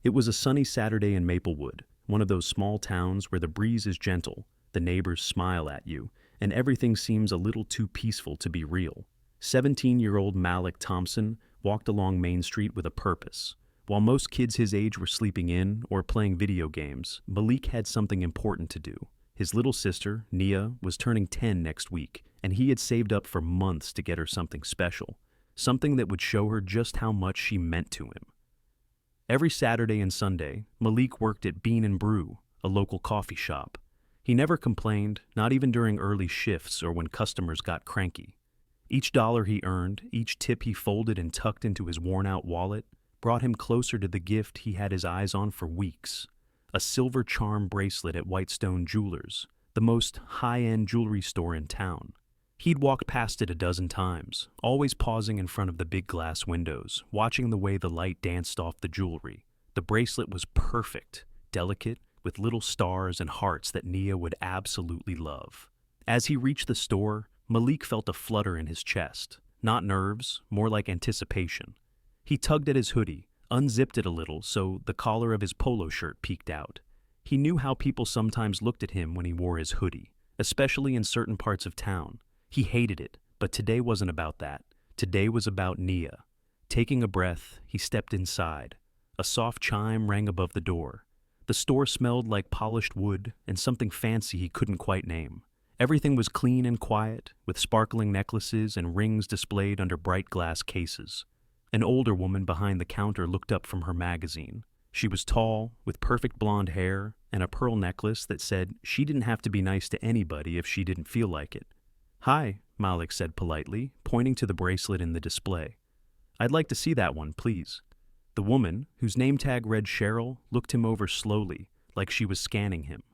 It was a sunny Saturday in Maplewood, one of those small towns where the breeze is gentle, the neighbors smile at you, and everything seems a little too peaceful to be real. 17-year-old Malik Thompson walked along Main Street with a purpose. While most kids his age were sleeping in or playing video games, Malik had something important to do. His little sister, Nia, was turning 10 next week, and he had saved up for months to get her something special, something that would show her just how much she meant to him. Every Saturday and Sunday, Malik worked at Bean and Brew, a local coffee shop. He never complained, not even during early shifts or when customers got cranky. Each dollar he earned, each tip he folded and tucked into his worn-out wallet, brought him closer to the gift he had his eyes on for weeks: a silver charm bracelet at Whitestone Jewelers, the most high-end jewelry store in town. He'd walked past it a dozen times, always pausing in front of the big glass windows, watching the way the light danced off the jewelry. The bracelet was perfect, delicate, with little stars and hearts that Nia would absolutely love. As he reached the store, Malik felt a flutter in his chest. Not nerves, more like anticipation. He tugged at his hoodie, unzipped it a little so the collar of his polo shirt peeked out. He knew how people sometimes looked at him when he wore his hoodie, especially in certain parts of town. He hated it, but today wasn't about that. Today was about Nia. Taking a breath, he stepped inside. A soft chime rang above the door. The store smelled like polished wood and something fancy he couldn't quite name. Everything was clean and quiet, with sparkling necklaces and rings displayed under bright glass cases. An older woman behind the counter looked up from her magazine. She was tall, with perfect blonde hair and a pearl necklace that said she didn't have to be nice to anybody if she didn't feel like it. "Hi," Malik said politely, pointing to the bracelet in the display. "I'd like to see that one, please." The woman, whose name tag read Cheryl, looked him over slowly, like she was scanning him.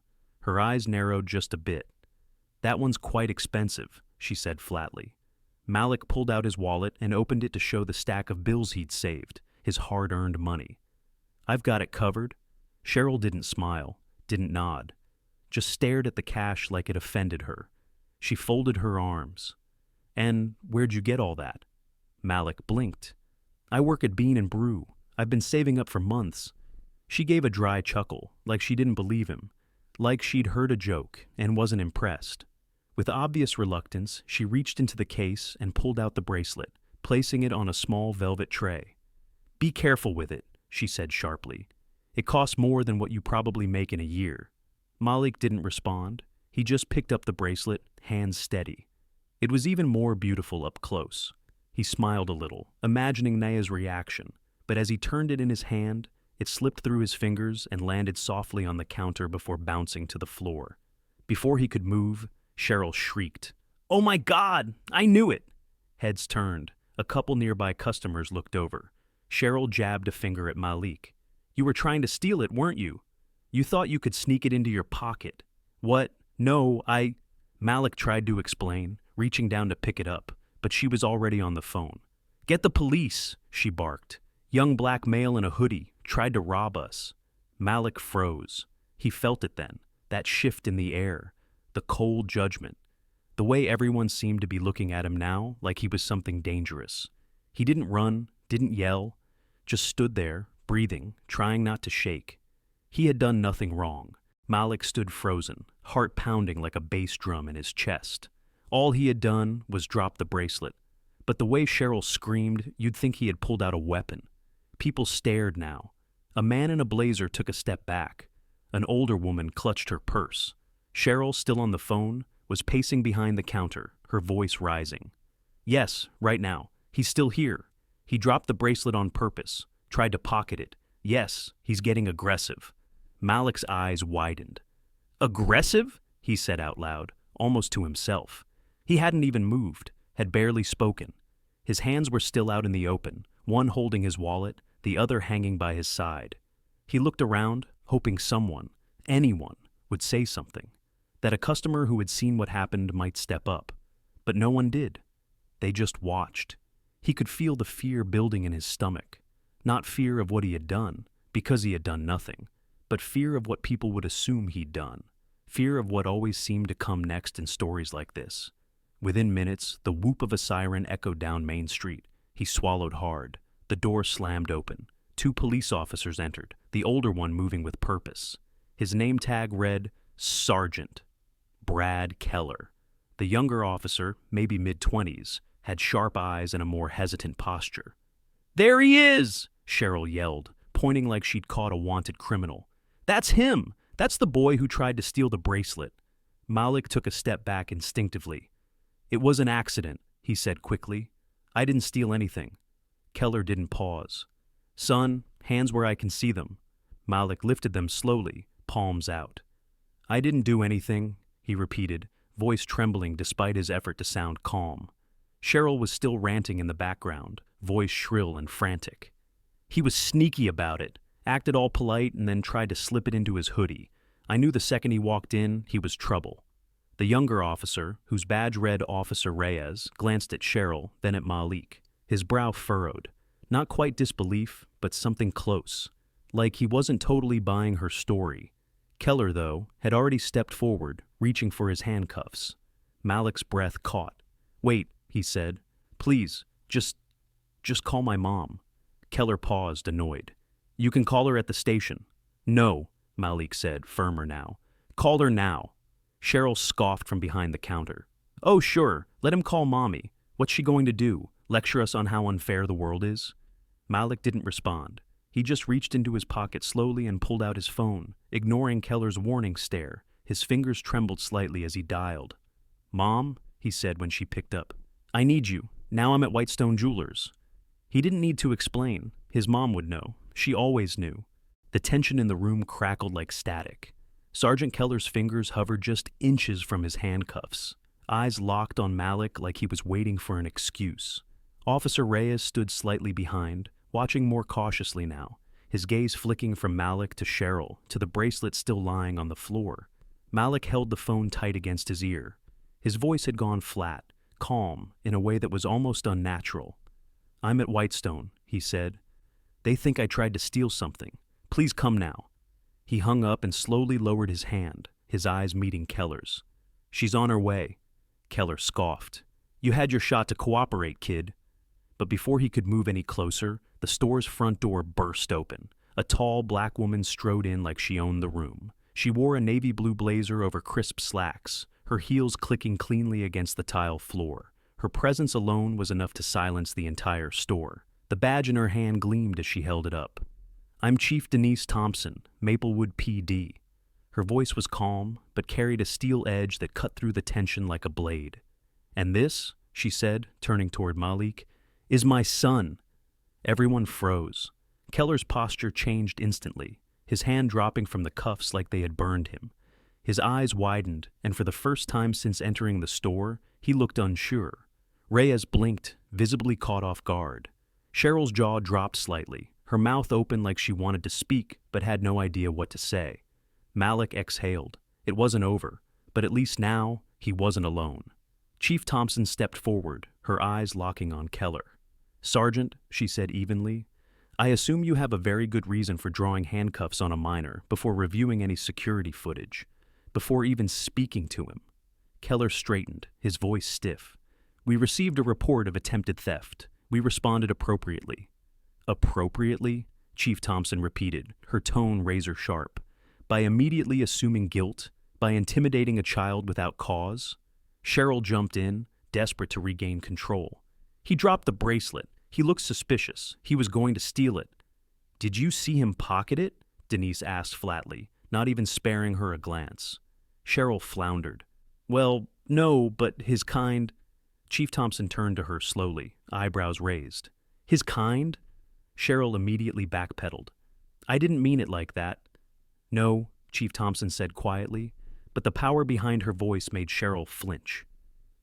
Her eyes narrowed just a bit. "That one's quite expensive," she said flatly. Malik pulled out his wallet and opened it to show the stack of bills he'd saved, his hard-earned money. "I've got it covered." Cheryl didn't smile, didn't nod, just stared at the cash like it offended her. She folded her arms. "And where'd you get all that?" Malik blinked. "I work at Bean and Brew. I've been saving up for months." She gave a dry chuckle, like she didn't believe him, like she'd heard a joke and wasn't impressed. With obvious reluctance, she reached into the case and pulled out the bracelet, placing it on a small velvet tray. "Be careful with it," she said sharply. "It costs more than what you probably make in a year." Malik didn't respond. He just picked up the bracelet, hands steady. It was even more beautiful up close. He smiled a little, imagining Nia's reaction, but as he turned it in his hand, it slipped through his fingers and landed softly on the counter before bouncing to the floor. Before he could move, Cheryl shrieked, "Oh my God! I knew it!" Heads turned. A couple nearby customers looked over. Cheryl jabbed a finger at Malik. "You were trying to steal it, weren't you? You thought you could sneak it into your pocket." "What? No, Malik tried to explain, reaching down to pick it up, but she was already on the phone. "Get the police," she barked. "Young black male in a hoodie tried to rob us." Malik froze. He felt it then, that shift in the air, the cold judgment, the way everyone seemed to be looking at him now like he was something dangerous. He didn't run, didn't yell, just stood there, breathing, trying not to shake. He had done nothing wrong. Malik stood frozen, heart pounding like a bass drum in his chest. All he had done was drop the bracelet. But the way Cheryl screamed, you'd think he had pulled out a weapon. People stared now. A man in a blazer took a step back. An older woman clutched her purse. Cheryl, still on the phone, was pacing behind the counter, her voice rising. "Yes, right now. He's still here. He dropped the bracelet on purpose, tried to pocket it. Yes, he's getting aggressive." Malik's eyes widened. "Aggressive?" he said out loud, almost to himself. He hadn't even moved, had barely spoken. His hands were still out in the open, one holding his wallet, the other hanging by his side. He looked around, hoping someone, anyone, would say something, that a customer who had seen what happened might step up. But no one did. They just watched. He could feel the fear building in his stomach. Not fear of what he had done, because he had done nothing, but fear of what people would assume he'd done. Fear of what always seemed to come next in stories like this. Within minutes, the whoop of a siren echoed down Main Street. He swallowed hard. The door slammed open. 2 police officers entered, the older one moving with purpose. His name tag read Sergeant Brad Keller. The younger officer, maybe mid-20s, had sharp eyes and a more hesitant posture. "There he is!" Cheryl yelled, pointing like she'd caught a wanted criminal. "That's him! That's the boy who tried to steal the bracelet." Malik took a step back instinctively. "It was an accident," he said quickly. "I didn't steal anything." Keller didn't pause. "Son, hands where I can see them." Malik lifted them slowly, palms out. "I didn't do anything," he repeated, voice trembling despite his effort to sound calm. Cheryl was still ranting in the background, voice shrill and frantic. "He was sneaky about it, acted all polite and then tried to slip it into his hoodie. I knew the second he walked in, he was trouble." The younger officer, whose badge read Officer Reyes, glanced at Cheryl, then at Malik. His brow furrowed. Not quite disbelief, but something close. Like he wasn't totally buying her story. Keller, though, had already stepped forward, reaching for his handcuffs. Malik's breath caught. "Wait," he said. "Please, just call my mom." Keller paused, annoyed. "You can call her at the station." "No," Malik said, firmer now. "Call her now." Cheryl scoffed from behind the counter. "Oh, sure, let him call Mommy. What's she going to do? Lecture us on how unfair the world is?" Malik didn't respond. He just reached into his pocket slowly and pulled out his phone, ignoring Keller's warning stare. His fingers trembled slightly as he dialed. "Mom," he said when she picked up. "I need you. Now I'm at Whitestone Jewelers." He didn't need to explain. His mom would know. She always knew. The tension in the room crackled like static. Sergeant Keller's fingers hovered just inches from his handcuffs, eyes locked on Malik like he was waiting for an excuse. Officer Reyes stood slightly behind, watching more cautiously now, his gaze flicking from Malik to Cheryl to the bracelet still lying on the floor. Malik held the phone tight against his ear. His voice had gone flat, calm, in a way that was almost unnatural. "I'm at Whitestone," he said. "They think I tried to steal something. Please come now." He hung up and slowly lowered his hand, his eyes meeting Keller's. "She's on her way." Keller scoffed. "You had your shot to cooperate, kid." But before he could move any closer, the store's front door burst open. A tall black woman strode in like she owned the room. She wore a navy blue blazer over crisp slacks, her heels clicking cleanly against the tile floor. Her presence alone was enough to silence the entire store. The badge in her hand gleamed as she held it up. "I'm Chief Denise Thompson, Maplewood PD." Her voice was calm, but carried a steel edge that cut through the tension like a blade. "And this," she said, turning toward Malik, "is my son." Everyone froze. Keller's posture changed instantly, his hand dropping from the cuffs like they had burned him. His eyes widened, and for the first time since entering the store, he looked unsure. Reyes blinked, visibly caught off guard. Cheryl's jaw dropped slightly, her mouth open like she wanted to speak but had no idea what to say. Malik exhaled. It wasn't over, but at least now he wasn't alone. Chief Thompson stepped forward, her eyes locking on Keller. "Sergeant," she said evenly, "I assume you have a very good reason for drawing handcuffs on a minor before reviewing any security footage, before even speaking to him." Keller straightened, his voice stiff. "We received a report of attempted theft. We responded appropriately." "Appropriately?" Chief Thompson repeated, her tone razor sharp. "By immediately assuming guilt? By intimidating a child without cause?" Cheryl jumped in, desperate to regain control. "He dropped the bracelet. He looked suspicious. He was going to steal it." "Did you see him pocket it?" Denise asked flatly, not even sparing her a glance. Cheryl floundered. "Well, no, but his kind—" Chief Thompson turned to her slowly, eyebrows raised. "His kind?" Cheryl immediately backpedaled. "I didn't mean it like that." "No," Chief Thompson said quietly, but the power behind her voice made Cheryl flinch.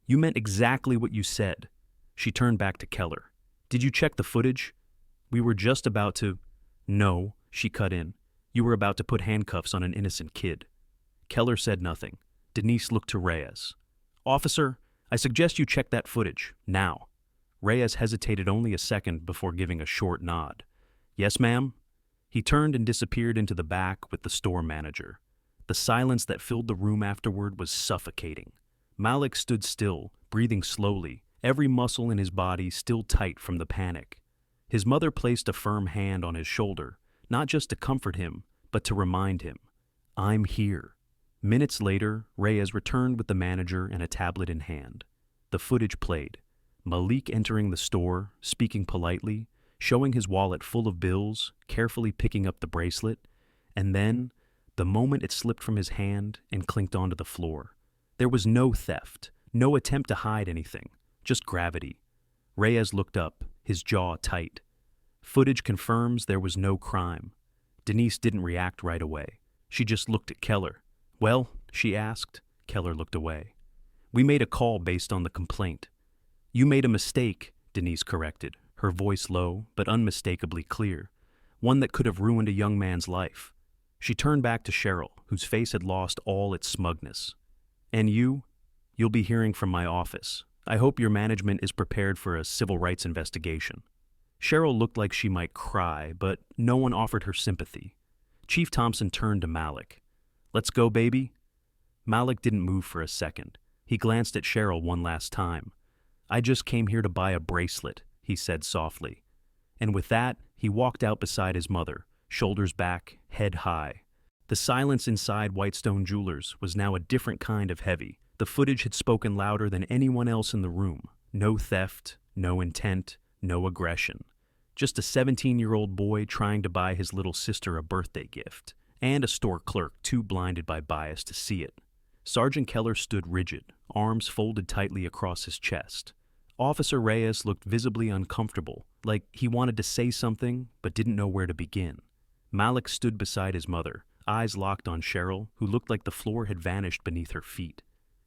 "You meant exactly what you said." She turned back to Keller. "Did you check the footage?" "We were just about to—" "No," she cut in. "You were about to put handcuffs on an innocent kid." Keller said nothing. Denise looked to Reyes. "Officer, I suggest you check that footage, now." Reyes hesitated only a second before giving a short nod. "Yes, ma'am?" He turned and disappeared into the back with the store manager. The silence that filled the room afterward was suffocating. Malik stood still, breathing slowly, every muscle in his body still tight from the panic. His mother placed a firm hand on his shoulder, not just to comfort him, but to remind him, I'm here. Minutes later, Reyes returned with the manager and a tablet in hand. The footage played. Malik entering the store, speaking politely, showing his wallet full of bills, carefully picking up the bracelet, and then, the moment it slipped from his hand and clinked onto the floor. There was no theft, no attempt to hide anything, just gravity. Reyes looked up, his jaw tight. Footage confirms there was no crime. Denise didn't react right away. She just looked at Keller. Well, she asked. Keller looked away. We made a call based on the complaint. You made a mistake, Denise corrected, her voice low but unmistakably clear, one that could have ruined a young man's life. She turned back to Cheryl, whose face had lost all its smugness. And you'll be hearing from my office. I hope your management is prepared for a civil rights investigation. Cheryl looked like she might cry, but no one offered her sympathy. Chief Thompson turned to Malik. Let's go, baby. Malik didn't move for a second. He glanced at Cheryl one last time. I just came here to buy a bracelet, he said softly. And with that, he walked out beside his mother, shoulders back, head high. The silence inside Whitestone Jewelers was now a different kind of heavy. The footage had spoken louder than anyone else in the room. No theft, no intent, no aggression. Just a 17-year-old boy trying to buy his little sister a birthday gift, and a store clerk too blinded by bias to see it. Sergeant Keller stood rigid, arms folded tightly across his chest. Officer Reyes looked visibly uncomfortable, like he wanted to say something but didn't know where to begin. Malik stood beside his mother, eyes locked on Cheryl, who looked like the floor had vanished beneath her feet.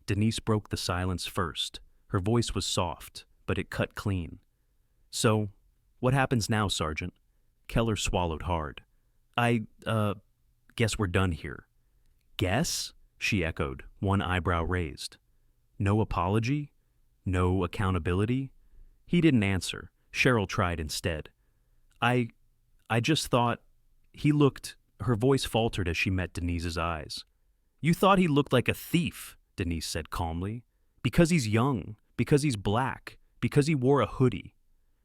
Denise broke the silence first. Her voice was soft, but it cut clean. So, what happens now, Sergeant? Keller swallowed hard. I guess we're done here. Guess? She echoed, one eyebrow raised. No apology? No accountability? He didn't answer. Cheryl tried instead. I just thought... He looked... Her voice faltered as she met Denise's eyes. You thought he looked like a thief, Denise said calmly. Because he's young, because he's black, because he wore a hoodie.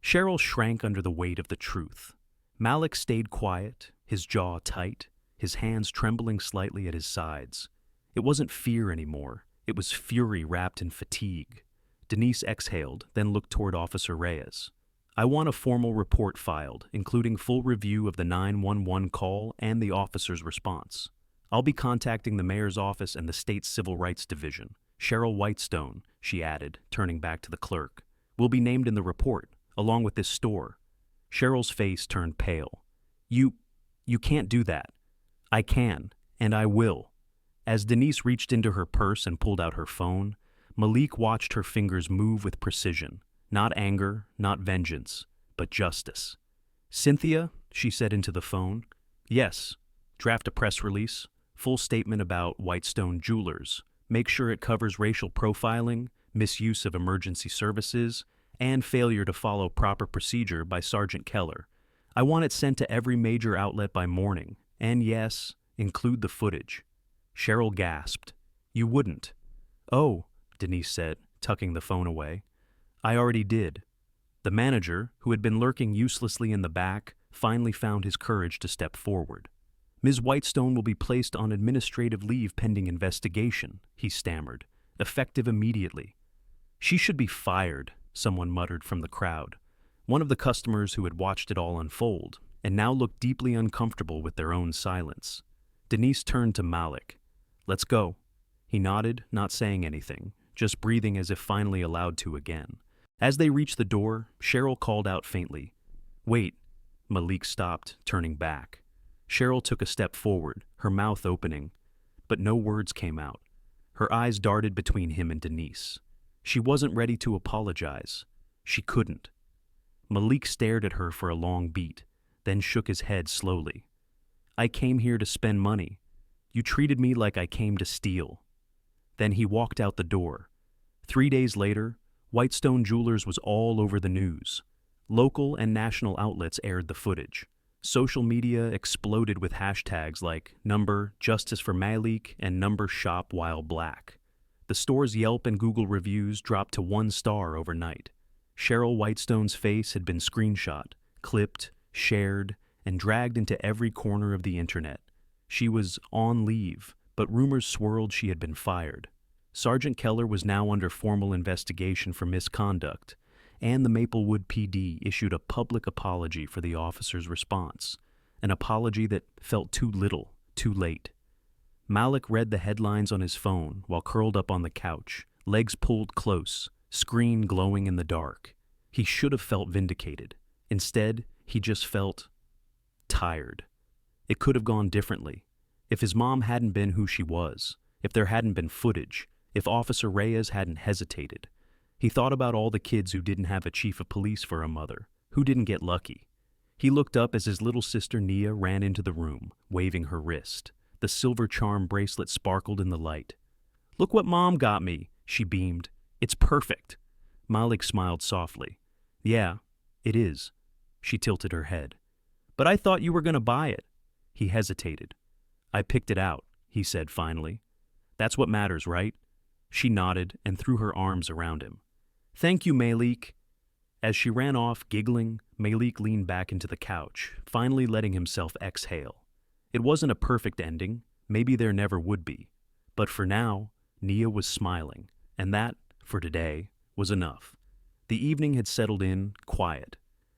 Cheryl shrank under the weight of the truth. Malik stayed quiet, his jaw tight, his hands trembling slightly at his sides. It wasn't fear anymore. It was fury wrapped in fatigue. Denise exhaled, then looked toward Officer Reyes. I want a formal report filed, including full review of the 911 call and the officer's response. I'll be contacting the mayor's office and the state's civil rights division. Cheryl Whitestone, she added, turning back to the clerk, will be named in the report, along with this store. Cheryl's face turned pale. You can't do that. I can, and I will. As Denise reached into her purse and pulled out her phone, Malik watched her fingers move with precision. Not anger, not vengeance, but justice. Cynthia, she said into the phone. Yes. Draft a press release, full statement about Whitestone Jewelers. Make sure it covers racial profiling, misuse of emergency services, and failure to follow proper procedure by Sergeant Keller. I want it sent to every major outlet by morning. And yes, include the footage. Cheryl gasped. You wouldn't. Oh, Denise said, tucking the phone away. I already did. The manager, who had been lurking uselessly in the back, finally found his courage to step forward. Ms. Whitestone will be placed on administrative leave pending investigation, he stammered, effective immediately. She should be fired, someone muttered from the crowd. One of the customers who had watched it all unfold, and now looked deeply uncomfortable with their own silence. Denise turned to Malik. Let's go. He nodded, not saying anything, just breathing as if finally allowed to again. As they reached the door, Cheryl called out faintly. Wait. Malik stopped, turning back. Cheryl took a step forward, her mouth opening, but no words came out. Her eyes darted between him and Denise. She wasn't ready to apologize. She couldn't. Malik stared at her for a long beat, then shook his head slowly. I came here to spend money. You treated me like I came to steal. Then he walked out the door. 3 days later, Whitestone Jewelers was all over the news. Local and national outlets aired the footage. Social media exploded with hashtags like #Justice for Malik and #ShopWhileBlack. The store's Yelp and Google reviews dropped to 1 star overnight. Cheryl Whitestone's face had been screenshot, clipped, shared, and dragged into every corner of the internet. She was on leave, but rumors swirled she had been fired. Sergeant Keller was now under formal investigation for misconduct, and the Maplewood PD issued a public apology for the officer's response, an apology that felt too little, too late. Malik read the headlines on his phone while curled up on the couch, legs pulled close, screen glowing in the dark. He should have felt vindicated. Instead, he just felt tired. It could have gone differently. If his mom hadn't been who she was, if there hadn't been footage, if Officer Reyes hadn't hesitated. He thought about all the kids who didn't have a chief of police for a mother, who didn't get lucky. He looked up as his little sister Nia ran into the room, waving her wrist. The silver charm bracelet sparkled in the light. "Look what Mom got me," she beamed. "It's perfect." Malik smiled softly. "Yeah, it is." She tilted her head. "But I thought you were going to buy it." He hesitated. "I picked it out," he said finally. "That's what matters, right?" She nodded and threw her arms around him. "Thank you, Malik." As she ran off, giggling, Malik leaned back into the couch, finally letting himself exhale. It wasn't a perfect ending, maybe there never would be. But for now, Nia was smiling, and that, for today, was enough. The evening had settled in, quiet.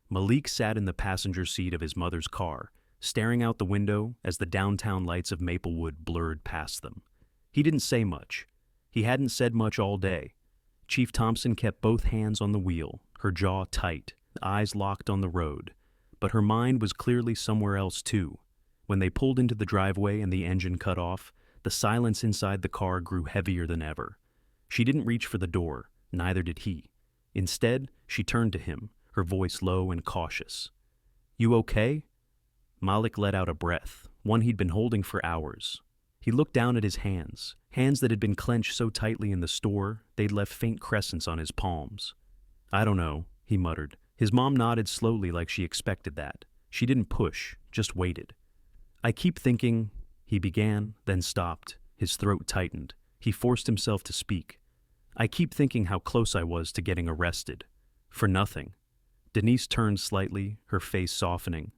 Malik sat in the passenger seat of his mother's car, staring out the window as the downtown lights of Maplewood blurred past them. He didn't say much. He hadn't said much all day. Chief Thompson kept both hands on the wheel, her jaw tight, eyes locked on the road. But her mind was clearly somewhere else too. When they pulled into the driveway and the engine cut off, the silence inside the car grew heavier than ever. She didn't reach for the door, neither did he. Instead, she turned to him, her voice low and cautious. "You okay?" Malik let out a breath, one he'd been holding for hours. He looked down at his hands that had been clenched so tightly in the store they'd left faint crescents on his palms. "I don't know," he muttered. His mom nodded slowly like she expected that. She didn't push, just waited. "I keep thinking," he began, then stopped. His throat tightened. He forced himself to speak. "I keep thinking how close I was to getting arrested. For nothing." Denise turned slightly, her face softening.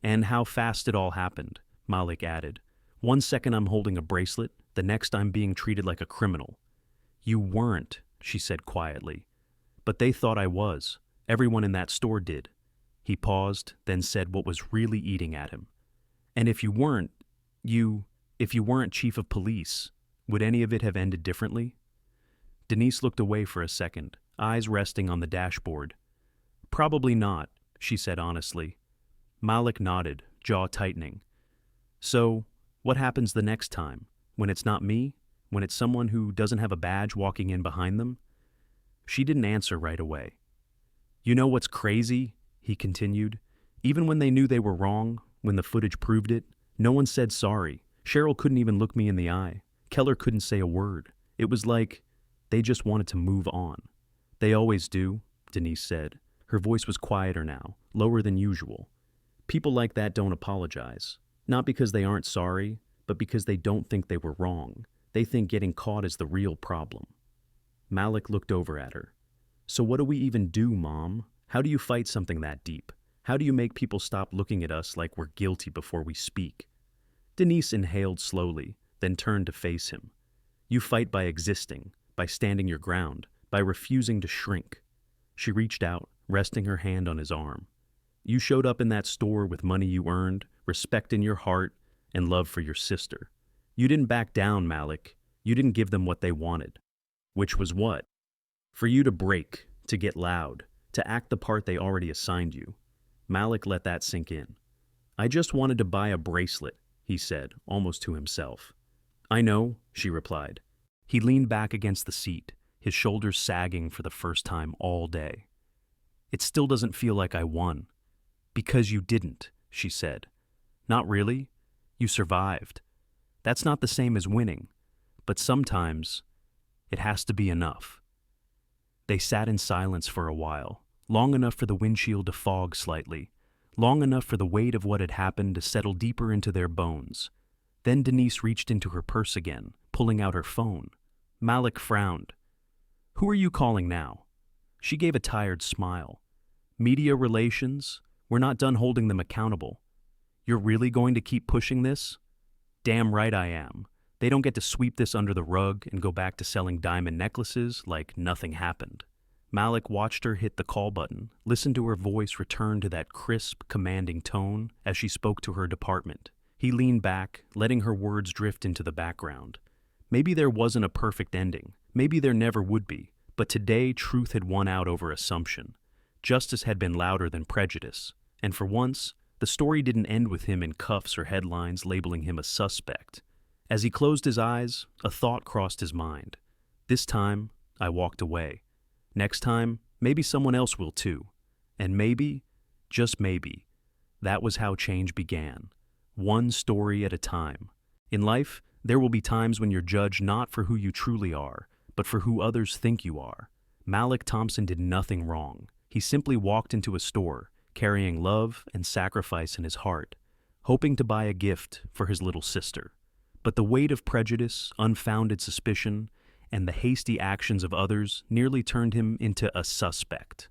"And how fast it all happened," Malik added. "One second I'm holding a bracelet, the next I'm being treated like a criminal." "You weren't," she said quietly. "But they thought I was. Everyone in that store did." He paused, then said what was really eating at him. "And if you weren't, if you weren't chief of police, would any of it have ended differently?" Denise looked away for a second, eyes resting on the dashboard. "Probably not," she said honestly. Malik nodded, jaw tightening. "So, what happens the next time? When it's not me? When it's someone who doesn't have a badge walking in behind them?" She didn't answer right away. "You know what's crazy?" he continued. "Even when they knew they were wrong, when the footage proved it, no one said sorry. Cheryl couldn't even look me in the eye. Keller couldn't say a word. It was like they just wanted to move on." "They always do," Denise said. Her voice was quieter now, lower than usual. "People like that don't apologize. Not because they aren't sorry, but because they don't think they were wrong. They think getting caught is the real problem." Malik looked over at her. "So what do we even do, Mom? How do you fight something that deep? How do you make people stop looking at us like we're guilty before we speak?" Denise inhaled slowly, then turned to face him. "You fight by existing, by standing your ground, by refusing to shrink." She reached out, resting her hand on his arm. "You showed up in that store with money you earned, respect in your heart, and love for your sister. You didn't back down, Malik. You didn't give them what they wanted." "Which was what?" "For you to break, to get loud, to act the part they already assigned you." Malik let that sink in. "I just wanted to buy a bracelet," he said, almost to himself. "I know," she replied. He leaned back against the seat, his shoulders sagging for the first time all day. "It still doesn't feel like I won." "Because you didn't," she said. "Not really. You survived. That's not the same as winning. But sometimes it has to be enough." They sat in silence for a while, long enough for the windshield to fog slightly, long enough for the weight of what had happened to settle deeper into their bones. Then Denise reached into her purse again, pulling out her phone. Malik frowned. "Who are you calling now?" She gave a tired smile. "Media relations? We're not done holding them accountable." You're really going to keep pushing this? Damn right I am. They don't get to sweep this under the rug and go back to selling diamond necklaces like nothing happened. Malik watched her hit the call button, listened to her voice return to that crisp, commanding tone as she spoke to her department. He leaned back, letting her words drift into the background. Maybe there wasn't a perfect ending. Maybe there never would be. But today, truth had won out over assumption. Justice had been louder than prejudice. And for once, the story didn't end with him in cuffs or headlines labeling him a suspect. As he closed his eyes, a thought crossed his mind. This time, I walked away. Next time, maybe someone else will too. And maybe, just maybe, that was how change began. One story at a time. In life, there will be times when you're judged not for who you truly are, but for who others think you are. Malik Thompson did nothing wrong. He simply walked into a store, carrying love and sacrifice in his heart, hoping to buy a gift for his little sister. But the weight of prejudice, unfounded suspicion, and the hasty actions of others nearly turned him into a suspect.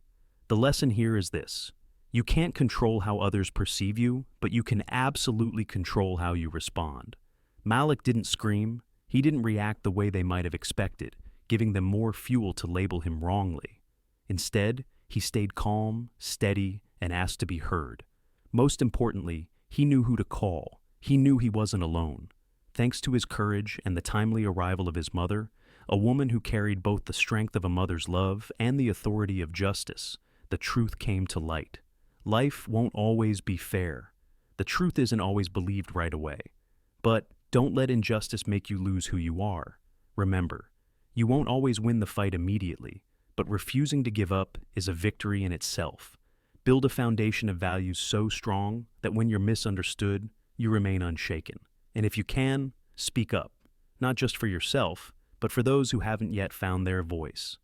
The lesson here is this: you can't control how others perceive you, but you can absolutely control how you respond. Malik didn't scream. He didn't react the way they might have expected, giving them more fuel to label him wrongly. Instead, he stayed calm, steady, and asked to be heard. Most importantly, he knew who to call. He knew he wasn't alone. Thanks to his courage and the timely arrival of his mother, a woman who carried both the strength of a mother's love and the authority of justice, the truth came to light. Life won't always be fair. The truth isn't always believed right away. But don't let injustice make you lose who you are. Remember, you won't always win the fight immediately, but refusing to give up is a victory in itself. Build a foundation of values so strong that when you're misunderstood, you remain unshaken. And if you can, speak up, not just for yourself, but for those who haven't yet found their voice.